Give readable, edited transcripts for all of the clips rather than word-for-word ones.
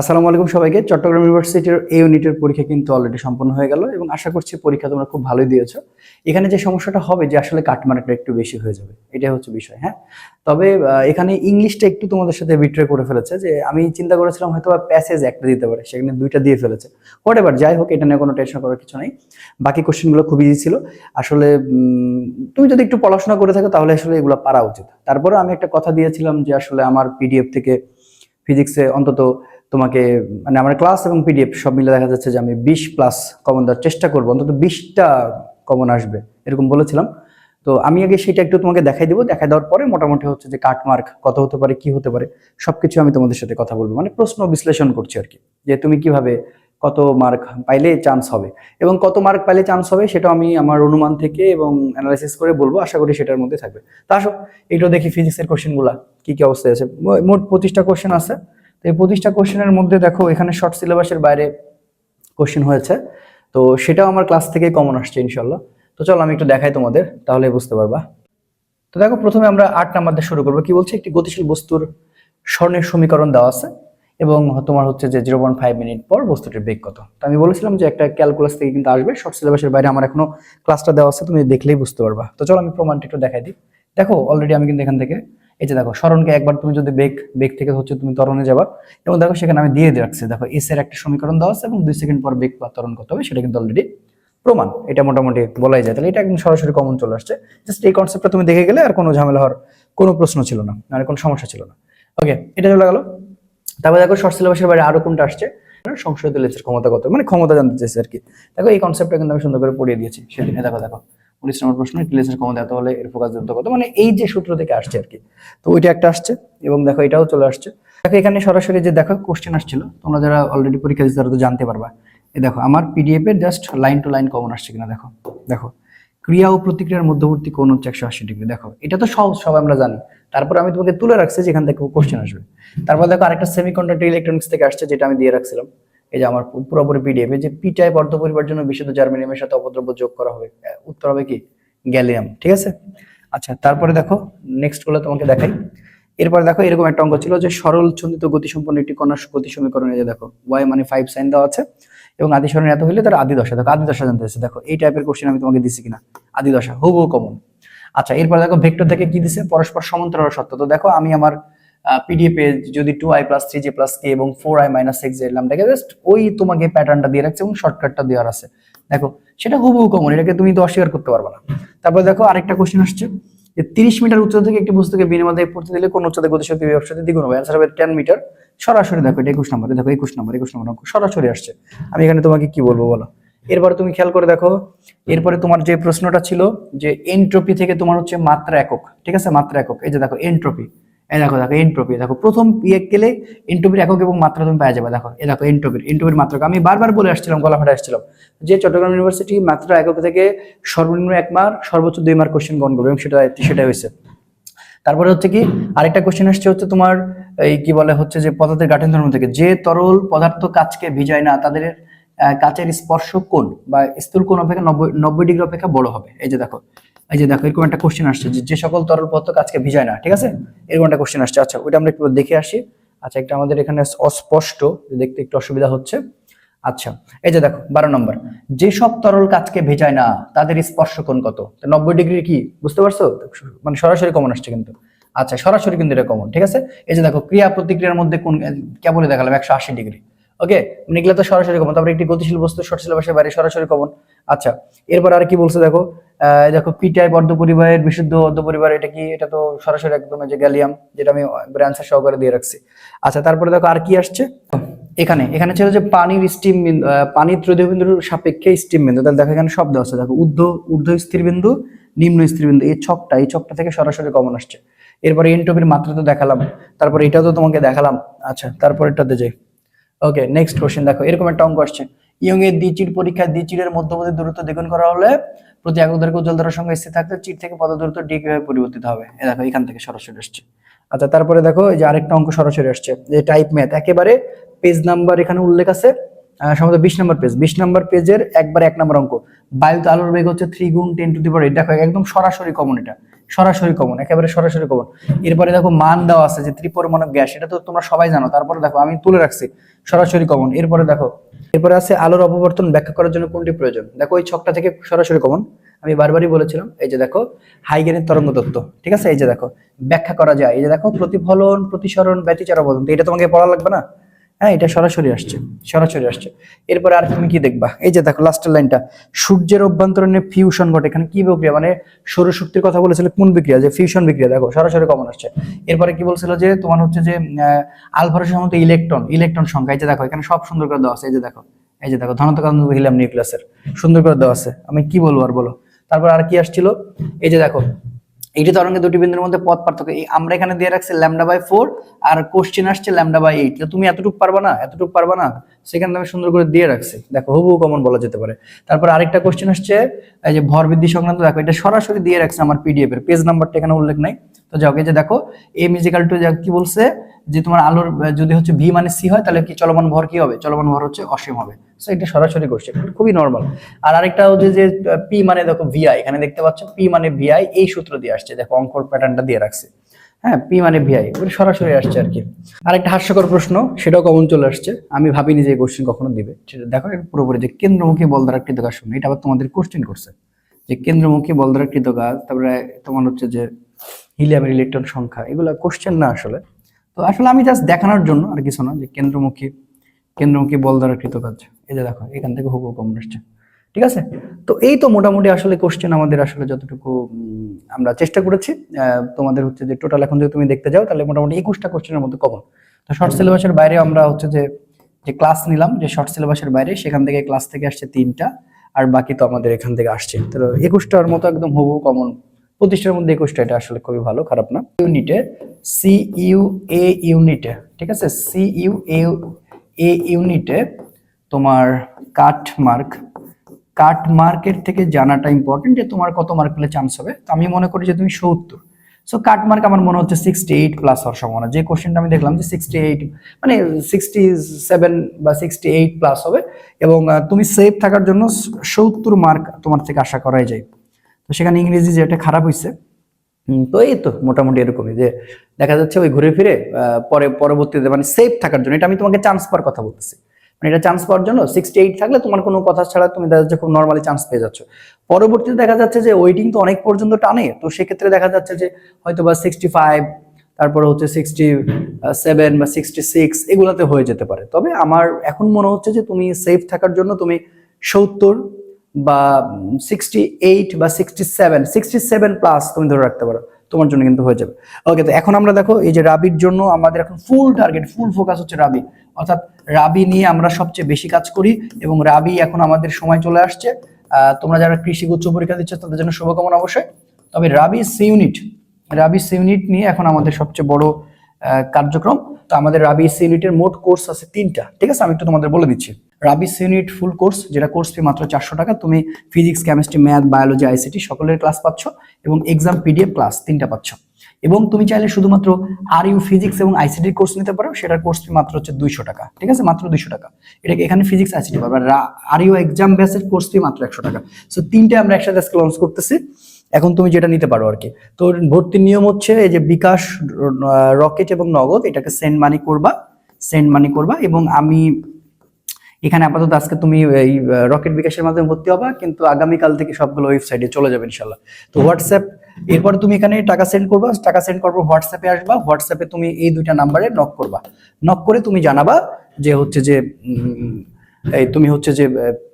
আসসালামু আলাইকুম সবাইকে। চট্টগ্রাম ইউনিভার্সিটির এই ইউনিটের পরীক্ষা কিন্তু অলরেডি সম্পন্ন হয়ে গেল এবং আশা করছি পরীক্ষা তোমরা খুব ভালোই দিয়েছো। এখানে যে সমস্যাটা হবে যে আসলে কাটমার্কটা একটু বেশি হয়ে যাবে, এটাই হচ্ছে বিষয়। হ্যাঁ, তবে এখানে ইংলিশটা একটু তোমাদের সাথে বিট্রে করে ফেলেছে। যে আমি চিন্তা করেছিলাম হয়তো বা প্যাসেজ একটা দিতে পারে, সেখানে দুইটা দিয়ে ফেলেছে। হোয়াট এভার, যাই হোক, এটা নিয়ে কোনো টেনশন করার কিছু নেই। বাকি কোশ্চেনগুলো খুব ইজি ছিল আসলে। তুমি যদি একটু পড়াশোনা করে থাকো তাহলে আসলে এগুলো পারা উচিত। তারপরে আমি একটা কথা দিয়েছিলাম যে আসলে আমার পিডিএফ থেকে ফিজিক্সে অন্তত তোমাকে, মানে আমার ক্লাস এবং পিডিএফ সব মিলে দেখা যাচ্ছে যে আমি 20+ কমন দেওয়ার চেষ্টা করবো, অন্তত 20টা কমন আসবে এরকম বলেছিলাম। তো আমি আগে সেটা একটু তোমাকে দেখাই দিব, দেখাই দেওয়ার পরে মোটামুটি হচ্ছে যে কাটমার্ক কত হতে পারে, কি হতে পারে, সবকিছু আমি তোমাদের সাথে কথা বলবো। মানে প্রশ্ন বিশ্লেষণ করছি আর কি, যে তুমি কিভাবে কত মার্ক পাইলে চান্স হবে এবং কত মার্ক পাইলে চান্স হবে সেটা আমি আমার অনুমান থেকে এবং অ্যানালাইসিস করে বলবো। আশা করি সেটার মধ্যে থাকবে। তা আসো একটু দেখি ফিজিক্সের কোশ্চেন গুলা কি কি অবস্থায় আছে। মোট 25টা কোশ্চেন আছে। তো এই 25টা কোশ্চেনের মধ্যে দেখো এখানে শর্ট সিলেবাসের বাইরে কোশ্চেন হয়েছে, তো সেটাও আমার ক্লাস থেকে কমন আসছে ইনশাল্লাহ। তো চলো আমি একটু দেখাই তোমাদের, তাহলে বুঝতে পারবা। তো দেখো প্রথমে আমরা 8 নাম্বার দিয়ে শুরু করবো। কি বলছে, একটি গতিশীল বস্তুর স্বর্ণের সমীকরণ দেওয়া আছে এবং তোমার হচ্ছে যে 0.5 মিনিট পর বস্তুটির বেগ কত। তো আমি বলেছিলাম যে একটা ক্যালকুলাস থেকে কিন্তু আসবে, শর্ট সিলেবাসের বাইরে আমার এখনো ক্লাসটা দেওয়া আছে, তুমি দেখলেই বুঝতে পারবা। তো চলো আমি প্রমাণটা একটু দেখাই দিই। দেখো অলরেডি আমি কিন্তু এখান থেকে এই যে দেখো স্মরণকে একবার তুমি যদি বেগ বেগ থেকে হচ্ছে তুমি ত্বরণে যাবা এবং দেখো সেখানে আমি দিয়ে রাখছি, দেখো এস এর একটা সমীকরণ দেওয়া আছে এবং 2 সেকেন্ড পর বেগ বা ত্বরণ কত হবে সেটা কিন্তু অলরেডি প্রমাণ। এটা মোটামুটি বলাই যায়, তাহলে এটা একদম সরাসরি কমন চলে আসছে। জাস্ট এই কনসেপ্টটা তুমি দেখে গেলে আর কোনো ঝামেলা হওয়ার কোনো প্রশ্ন ছিল না, মানে কোনো সমস্যা ছিল না। ওকে, এটা চলে গেল। তারপরে দেখো শর্ট সিলেবাসের বাইরে আরো কোনটা আসছে, সংশোধিত লেন্সের ক্ষমতা কত, মানে ক্ষমতা জানতে চাইছে আর কি। দেখো এই কনসেপ্টটা কিন্তু আমি সুন্দর করে পড়িয়ে দিয়েছি সেদিনে। দেখো দেখো 19 নম্বর প্রশ্ন, একটি লেন্সের ক্ষমতা এত হলে এর ফোকাস দূরত্ব কত, মানে এই যে সূত্র থেকে আসছে আর কি। তো ওইটা একটা আসছে এবং দেখো এটাও চলে আসছে। দেখো এখানে সরাসরি যে দেখো কোশ্চেন আসছিল, তোমরা যারা অলরেডি পরীক্ষা দিতে তারা তো জানতে পারবা। এই দেখো আমার পিডিএফ এর just line to line common আসছে কিনা দেখো। দেখো ক্রিয়া ও প্রতিক্রিয়ার মধ্যবর্তী কোণ হচ্ছে 180 ডিগ্রি। দেখো এটা তো সব আমরা জানি। তারপর আমি তোমাকে তুলে রাখছি যেখান থেকে কোশ্চেন আসবে। তারপর দেখো আরেকটা সেমিকন্ডাক্টর ইলেকট্রনিক্স থেকে আসছে, যেটা আমি দিয়ে রাখছিলাম। এই যে আমার পুরোপুরি পিডিএফ, যে পি টাইপ অর্ধপরিবার জন্য বিশুদ্ধ জার্মেনিয়ামের সাথে অপদ্রব্য যোগ করা হবে, উত্তর হবে কি গ্যালিয়াম। ঠিক আছে। আচ্ছা তারপরে দেখো নেক্সট গুলো তোমাকে দেখাই। এরপরে দেখো এরকম একটা অঙ্ক ছিল যে সরল ছন্দিত গতিসম্পন্ন একটি কণার গতি সমীকরণে যে দেখো y মানে 5 sin দেওয়া আছে এবং আদি সরণ এত হইলে তার আদি দশা। দেখো আদি দশা জানতে চাইছে। দেখো এই টাইপের কোশ্চেন আমি তোমাকে দিছি কিনা, আদি দশা হুবহু কমন। আচ্ছা এরপর দেখো ভেক্টর থেকে কি দিছে, পরস্পর সমান্তরাল সত্য। তো দেখো আমি আমার পিডিএফ এ যদি 2i + 3j + k এবং 4i - 6j লামটাকে জাস্ট ওই তোমাকে প্যাটার্নটা দিয়ে রাখছে এবং শর্টকাটটা দেওয়ার আছে। দেখো সেটা হুবহু কমন, এটাকে তুমি তো অস্বীকার করতে পারবে না। তারপর দেখো আরেকটা কোশ্চেন আসছে যে 30 মিটার উচ্চতা থেকে একটি বস্তুকে বিনিময় দিয়ে পড়তে দিলে কোন উচ্চতায় গতিশক্তি বিভব শক্তি দ্বিগুণ হবে। অ্যান্সার হবে 10 মিটার। সরাসরি দেখো এটা 21 নম্বরে, দেখো 21 নম্বর অঙ্ক সরাসরি আসছে। আমি এখানে তোমাকে কি বলবো বলো। এরপরে তুমি খেয়াল করে দেখো, এরপরে তোমার যে প্রশ্নটা ছিল যে এনট্রপি থেকে তোমার হচ্ছে মাত্রা একক। ঠিক আছে, মাত্রা একক। এই যে দেখো এনট্রপি, এই দেখো দেখো এনট্রপি, দেখো প্রথম ইয়ে গেলে এনট্রপির একক এবং মাত্রা তুমি পেয়ে যাবে। দেখো এই দেখো এনট্রপির মাত্রা আমি বারবার বলে আসছিলাম, গলা ফাটা আসছিলাম যে চট্টগ্রাম ইউনিভার্সিটি মাত্রা একক থেকে সর্বনিম্ন 1 মার্ক সর্বোচ্চ 2 মার্ক কোশ্চেন গ্রহণ করবে এবং সেটাই হয়েছে। তারপরে হচ্ছে কি আরেকটা কোশ্চেন আসছে হচ্ছে তোমার এই কি বলে হচ্ছে যে পদার্থের গাঠনিক ধর্ম থেকে, যে তরল পদার্থ কাচকে ভিজায় না তাদের কাচের স্পর্শ কোণ বা স্থূল কোণ অপেক্ষা 90 ডিগ্রি অপেক্ষা বড় হবে। এই যে দেখো এরকম একটা কোশ্চেন আসছে যে সকল তরল পদার্থ কাচকে ভিজায় না। ঠিক আছে, এরকম একটা কোশ্চেন আসছে। আচ্ছা ওইটা আমরা একটু দেখে আসি। আচ্ছা একটা আমাদের এখানে অস্পষ্ট, দেখতে একটু অসুবিধা হচ্ছে। আচ্ছা এই যে দেখো 12 নম্বর, যেসব তরল কাচকে ভেজায় না তাদের স্পর্শ কোণ কত। 90 ডিগ্রি কি বুঝতে পারছো, মানে সরাসরি কমন আসছে কিন্তু। আচ্ছা সরাসরি কিন্তু এটা কমন। ঠিক আছে, এই যে দেখো ক্রিয়া প্রতিক্রিয়ার মধ্যে কোন কেবলই দেখালাম 180 ডিগ্রি। ওকে, মানে এগুলো তো সরাসরি কমন। তারপরে একটি গতিশীল বস্তু শর্ট সিলেবাসের বাইরে সরাসরি কমন। আচ্ছা এরপর আর কি বলছে দেখো, দেখো পি টাইপ অর্ধপরিবাহের বিশুদ্ধ অর্ধপরিবার, এটা কি, এটা তো সরাসরি একদম যে গ্যালিয়াম, যেটা আমি অ্যান্সার সহকারে দিয়ে রাখছি। আচ্ছা তারপরে দেখো আর কি আসছে, এখানে এখানে ছিল যে পানির স্টিম বিন্দু, পানির ত্রৈধ বিন্দুর সাপেক্ষে স্টিম বিন্দু। তাহলে দেখো এখানে শব্দ আছে, দেখো ঊর্ধ্ব স্থির বিন্দু, নিম্ন স্থির বিন্দু, এই ছকটা থেকে সরাসরি কমন আসছে। এরপরে এনট্রপির মাত্রা তো দেখালাম, তারপরে এটাও তো তোমাকে দেখালাম। আচ্ছা তারপর এটাতে যাই। ওকে নেক্সট কোশ্চেন দেখো এরকম একটা অঙ্ক আসছে, ইয়ং এর দ্বিচির পরীক্ষায় দ্বিচিরের মধ্যবর্তী দূরত্ব দ্বিগুণ করা হলে প্রতি একক দৈর্ঘ্য উজ্জ্বল ধারার সঙ্গে স্থির থাকতে চির থেকে পথ দূরত্ব ডি কিভাবে পরিবর্তিত হবে। এই দেখো এখান থেকে সরাসরি আসছে। আচ্ছা তারপরে দেখো এই যে আরেকটা অঙ্ক সরাসরি আসছে, যে টাইপ ম্যাথ, একেবারে পেজ নাম্বার এখানে উল্লেখ আছে সম্ভবত 20 নম্বর পেজ, 20 নম্বর পেজের একবার 1 নম্বর অঙ্ক, বায়ুতে আলোর বেগ হচ্ছে 3 গুণ 10⁸। দেখো একদম সরাসরি কমন, এটা সরাসরি কমন, একেবারে সরাসরি কমন। এরপরে দেখো মান দেওয়া আছে যে ত্রিপরমাণু গ্যাস, এটা তো তোমরা সবাই জানো, তারপরে দেখো আমি তুলে রাখছি সরাসরি কমন। এরপরে দেখো, এরপরে আছে আলোর অপবর্তন ব্যাখ্যা করার জন্য কোনটি প্রয়োজন। দেখো এই ছকটা থেকে সরাসরি কমন, আমি বারবারই বলেছিলাম। এই যে দেখো হাইগেনের তরঙ্গ তত্ত্ব, ঠিক আছে, এই যে দেখো ব্যাখ্যা করা যায়, এই যে দেখো প্রতিফলন, প্রতিসরণ, ব্যতিচার অবদান, এটা তোমাকে পড়া লাগবে না, হ্যাঁ এটা সরাসরি আসছে, সরাসরি আসছে। এরপরে আর তুমি কি দেখবা, এই যে দেখো লাস্টের লাইনটা, সূর্যের অভ্যন্তরীণে ফিউশন ঘটে, এখানে কি প্রক্রিয়া, মানে সৌরশক্তির কথা বলেছিল, কোন বিক্রিয়া, যে ফিউশন বিক্রিয়া, দেখো সরাসরি কমন আসছে। এরপরে কি বলছিল যে তোমার হচ্ছে যে আলফার সাধারণত ইলেকট্রন, ইলেকট্রন সংখ্যা, এই যে দেখো এখানে সব সুন্দর করে দেওয়া আছে, এই যে দেখো, এই যে দেখো ধনাত্মক হিলিয়াম নিউক্লিয়াসের সুন্দর করে দেওয়া আছে, আমি কি বলবো আর বলো। তারপর আর কি আসছিল, এই যে দেখো এইটি তরঙ্গের দুটি বিন্দুর মধ্যে পথ পার্থক্য, আমরা এখানে দিয়ে রাখছি λ/4 আর কোশ্চেন আসছে λ/8, তুমি এতটুকু পারবা না, এতটুকু পারবা না, সেখানে আমি সুন্দর করে দিয়ে রাখছি, দেখো হুবহু কমন বলা যেতে পারে। তারপর আরেকটা কোশ্চেন আসছে এই যে ভর বৃদ্ধি সংক্রান্ত, দেখো এটা সরাসরি দিয়ে রাখছে আমার পিডিএফ এর, পেজ নাম্বারটা এখানে উল্লেখ নাই, তো যাও এই যে দেখো এম ইজিক্যাল টু কি বলছে যে তোমার আলোর যদি হচ্ছে ভি মানে সি হয়, তাহলে কি চলমান ভর কি হবে, চলমান ভর হচ্ছে অসীম হবে। সো এটা সরাসরি কোশ্চেন, খুবই নরমাল। আর আরেকটা হচ্ছে যে পি মানে দেখো ভিআই, এখানে দেখতে পাচ্ছ পি মানে ভিআই, এই সূত্র দিয়ে আসছে, দেখো অঙ্কর প্যাটার্নটা দিয়ে রাখছে, হ্যাঁ পি মানে ভিআই, সরাসরি আসছে আর কি। আরেকটা হাস্যকর প্রশ্ন, সেটাও কমন চলে আসছে, আমি ভাবিনি যে এই কোশ্চেন কখনো দিবে, সেটা দেখো পুরোপুরি যে কেন্দ্রমুখী বল দ্বারা কৃতকাজ শূন্য, এটা আবার তোমাদের কোশ্চেন করছে যে কেন্দ্রমুখী বল দ্বারা কৃতকাজ, তারপরে তোমার হচ্ছে যে হিলিয়ামের ইলেকট্রন সংখ্যা, এগুলো কোশ্চেন না আসলে। তো আসলে আমি জাস্ট দেখানোর জন্য আর কিছু না, যে কেন্দ্রমুখী বল দ্বারা কৃতকাজ, এই যে দেখো এখান থেকে হুবহু কমন আসছে, ঠিক আছে। তো এই তো মোটামুটি আসলে কোশ্চেন আমাদের আসলে যতটুকু আমরা চেষ্টা করেছি, তোমাদের হচ্ছে যে টোটাল এখন যদি তুমি দেখতে যাও তাহলে মোটামুটি 21টা কোশ্চেনের মধ্যে কমন। তো শর্ট সিলেবাসের বাইরে আমরা হচ্ছে যে ক্লাস নিলাম, যে শর্ট সিলেবাসের বাইরে, সেখান থেকে ক্লাস থেকে আসছে 3টা, আর বাকি তো আমাদের এখান থেকে আসছে, তো 21টার মতো একদম হুবহু কমন, 25টার মধ্যে 21টা, এটা আসলে খুবই ভালো, খারাপ না। ইউনিটে CUA ইউনিটে, ঠিক আছে, CUA ইউনিটে তোমার কাট মার্কের থেকে জানাটা ইম্পর্টেন্ট, যে তোমার কত মার্ক পেলে চান্স হবে। তো আমি মনে করি যে তুমি 70, সো কাট মার্ক আমার মনে হচ্ছে 68 প্লাস হওয়ার সম্ভাবনা, যে কোশ্চেনটা আমি দেখলাম যে 68 মানে 67 বা 68 প্লাস হবে, এবং তুমি সেফ থাকার জন্য 70 মার্ক তোমার থেকে আশা করাই যায়। তো সেখানে ইংরেজি যেটা খারাপ হয়েছে, তো এই তো মোটামুটি এরকমই, যে দেখা যাচ্ছে ওই ঘুরে ফিরে পরবর্তীতে মানে সেফ থাকার জন্য, এটা আমি তোমাকে চান্স পাওয়ার কথা বলতেছি, মানে এটা চান্স পাওয়ার জন্য 68 থাকলে তোমার কোনো কথা ছাড়া তুমি দেখা যাচ্ছে খুব নর্মালি চান্স পেয়ে যাচ্ছ। পরবর্তীতে দেখা যাচ্ছে যে ওয়েটিং তো অনেক পর্যন্ত টানে, তো সেক্ষেত্রে দেখা যাচ্ছে যে হয়তো বা 65, তারপরে হচ্ছে 67 বা 66 এগুলাতে হয়ে যেতে পারে। তবে আমার এখন মনে হচ্ছে যে তুমি সেফ থাকার জন্য তুমি 70 বা 68 বা 67 প্লাস তুমি ধরে রাখতে পারো, তোমার জন্য কিন্তু হয়ে যাবে। ওকে, তো এখন আমরা দেখো এই যে রাবির জন্য আমাদের এখন ফুল টার্গেট, ফুল ফোকাস হচ্ছে রাবি, অর্থাৎ রাবি নিয়ে আমরা সবচেয়ে বেশি কাজ করি, এবং রাবি এখন আমাদের সময় চলে আসছে। তোমরা যারা কৃষি উচ্চ পরীক্ষা দিচ্ছ তাদের জন্য শুভকামনা অবশ্যই। তবে রাবি সি ইউনিট নিয়ে এখন আমাদের সবচেয়ে বড় কার্যক্রম। তো আমাদের রাবি সি ইউনিটের মোট কোর্স আছে 3টা, ঠিক আছে, আমি একটু তোমাদের বলে দিচ্ছি। রাবি সি ইউনিট ফুল কোর্স, যেটা কোর্স ফি মাত্র 400 টাকা, তুমি physics, chemistry, math, biology, ICT সকলের ক্লাস পাচ্ছ, এবং এক্সাম পিডিএফ ক্লাস 3টা পাচ্ছ। এবং তুমি চাইলে শুধুমাত্র আরইউ ফিজিক্স এবং আইসিটির কোর্স নিতে পারো, সেটার কোর্স ফি মাত্র হচ্ছে 200 টাকা, ঠিক আছে, মাত্র 200 টাকা। এটাকে এখানে ফিজিক্স আইসিটি পাবে, আর আরইউ এক্সাম বেসের কোর্স ফি মাত্র 100 টাকা। সো 3টে আমরা একসাথে আজকে লঞ্চ করতেছি, এখন তুমি যেটা নিতে পারো আর কি। তো ভর্তির নিয়ম হচ্ছে এই যে বিকাশ, রকেট এবং নগদ, এটাকে সেন্ড মানি করবা, এবং আমি এখানে আপাতত আজকে তুমি এই রকেট বিকাশের মাধ্যমে ভর্তি হবা, কিন্তু আগামীকাল থেকে সবগুলো ওয়েবসাইটে চলে যাবে ইনশাল্লাহ। তো হোয়াটসঅ্যাপ, এরপর তুমি এখানে টাকা সেন্ড করবা, টাকা সেন্ড করবো হোয়াটসঅ্যাপে আসবা, হোয়াটসঅ্যাপে তুমি এই 2টা নাম্বারে নক করবা, নক করে তুমি জানাবা যে হচ্ছে যে এই তুমি হচ্ছে যে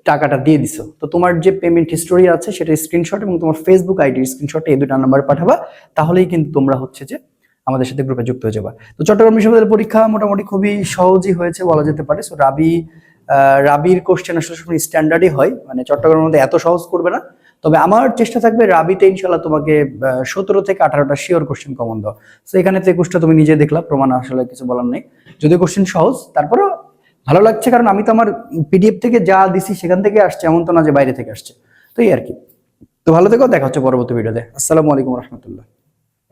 টাকাটা দিয়ে দিছো। তো তোমার যে পেমেন্ট হিস্টোরি আছে সেটা স্ক্রিনশট এবং তোমার ফেসবুক আইডির স্ক্রিনশট, এই 2টা নাম্বার পাঠাবা, তাহলেই কিন্তু তোমরা হচ্ছে যে আমাদের সাথে গ্রুপে যুক্ত হয়ে যাবা। তো চট্টগ্রাম বিশ্ববিদ্যালয়ের পরীক্ষা মোটামুটি খুবই সহজই হয়েছে বলা যেতে পারে। সো রাবির কোশ্চেন আসলে সবসময় স্ট্যান্ডার্ডই হয়, মানে চট্টগ্রামের মধ্যে এত সহজ করবে না। তবে আমার চেষ্টা থাকবে রাবিতে ইনশাল্লাহ তোমাকে 17 থেকে 18টা শিওর কোশ্চেন কমন দাও। তো এখানে 21টা তুমি নিজে দেখলা, প্রমাণ আসলে কিছু বলার নেই, যদি কোশ্চেন সহজ, তারপরেও ভালো লাগছে, কারণ আমি তো আমার পিডিএফ থেকে যা দিছি সেখান থেকে আসছে, এমন তো না যে বাইরে থেকে আসছে। তো এই আর কি। তো ভালো থেকো, দেখা হচ্ছে পরবর্তী ভিডিওতে। আসসালামু আলাইকুম রহমতুল্লাহ।